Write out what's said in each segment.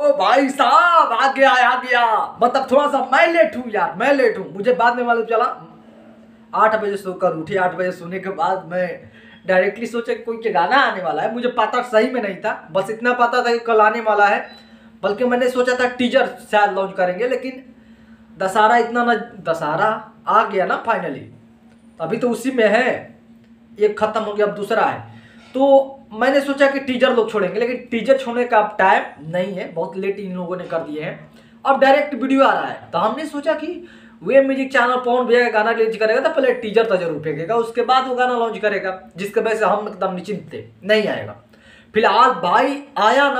ओ भाई साहब आ गया। मतलब थोड़ा सा मैं लेट हूँ यार, मैं लेट हूँ। मुझे बाद में मालूम चला 8 बजे सोकर उठी। 8 बजे सोने के बाद मैं डायरेक्टली सोचा कि कोई गाना आने वाला है। मुझे पता सही में नहीं था, बस इतना पता था कि कल आने वाला है। बल्कि मैंने सोचा था टीजर शायद लॉन्च करेंगे, लेकिन दशहरा इतना ना, दशहरा आ गया ना फाइनली, अभी तो उसी में है। एक खत्म हो गया, अब दूसरा है। तो मैंने सोचा कि टीजर लोग छोड़ेंगे, लेकिन टीजर छोड़ने का अब टाइम नहीं है, बहुत लेट इन लोगों ने कर दिए हैं। अब डायरेक्ट वीडियो आ रहा है, तो हमने सोचा कि वे म्यूजिक चैनल पवन भैया का गाना रिलीज करेगा तो पहले टीजर तो जरूर फेंकेगा, उसके बाद वो गाना लॉन्च करेगा, जिसके वजह से हम एकदम निश्चिंत थे नहीं आएगा। फिलहाल भाई आया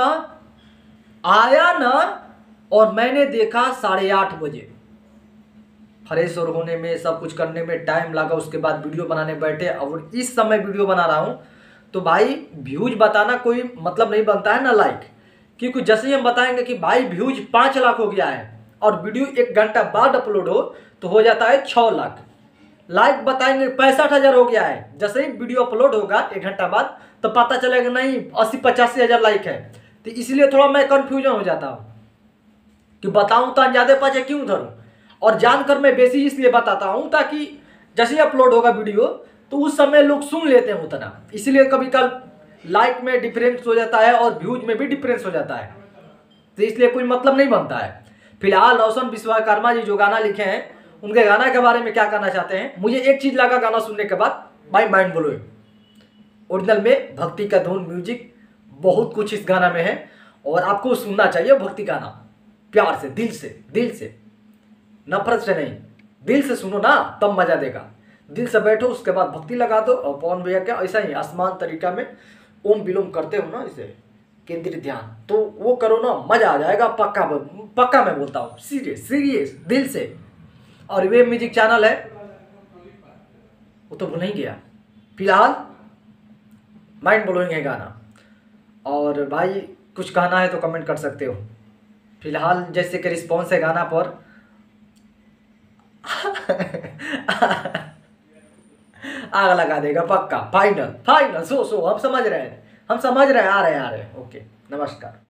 ना, और मैंने देखा 8:30 बजे। फ्रेश और होने में, सब कुछ करने में टाइम लगा, उसके बाद वीडियो बनाने बैठे और इस समय वीडियो बना रहा हूँ। तो भाई व्यूज बताना कोई मतलब नहीं बनता है ना लाइक, क्योंकि जैसे ही हम बताएंगे कि भाई व्यूज 5 लाख हो गया है और वीडियो 1 घंटा बाद अपलोड हो तो हो जाता है 6 लाख। लाइक बताएंगे 65,000 हो गया है, जैसे ही वीडियो अपलोड होगा 1 घंटा बाद तो पता चलेगा नहीं 80-85 हज़ार लाइक है। तो इसलिए थोड़ा मैं कन्फ्यूजन हो जाता हूँ कि बताऊँ तो अंदाजे पाछे क्यों धरूँ, और जानकर मैं बेसी इसलिए बताता हूँ ताकि जैसे ही अपलोड होगा वीडियो तो उस समय लोग सुन लेते हैं उतना, इसलिए कभी कल लाइक में डिफरेंस हो जाता है और व्यूज में भी डिफरेंस हो जाता है, तो इसलिए कोई मतलब नहीं बनता है। फिलहाल रोशन विश्वकर्मा जी जो गाना लिखे हैं, उनके गाना के बारे में क्या कहना चाहते हैं। मुझे एक चीज लगा गाना सुनने के बाद, भाई माइंड ब्लोइंग। ओरिजिनल में भक्ति का धुन, म्यूजिक, बहुत कुछ इस गाना में है और आपको सुनना चाहिए भक्ति गाना प्यार से, दिल से, नफरत से नहीं, दिल से सुनो ना, तब मजा देगा। दिल से बैठो, उसके बाद भक्ति लगा दो और पवन भैया का ऐसा ही आसमान तरीका में ओम विलोम करते हो ना, इसे केंद्रित ध्यान, तो वो करो ना, मजा आ जाएगा। पक्का मैं बोलता हूँ, सीरियस दिल से। और वे म्यूजिक चैनल है वो तो भूल ही गया। फिलहाल माइंड ब्लोइंग है गाना, और भाई कुछ कहना है तो कमेंट कर सकते हो। फिलहाल जैसे कि रिस्पॉन्स है गाना पर आग लगा देगा पक्का, फाइनल। सो हम समझ रहे हैं, आ रहे हैं। ओके, नमस्कार।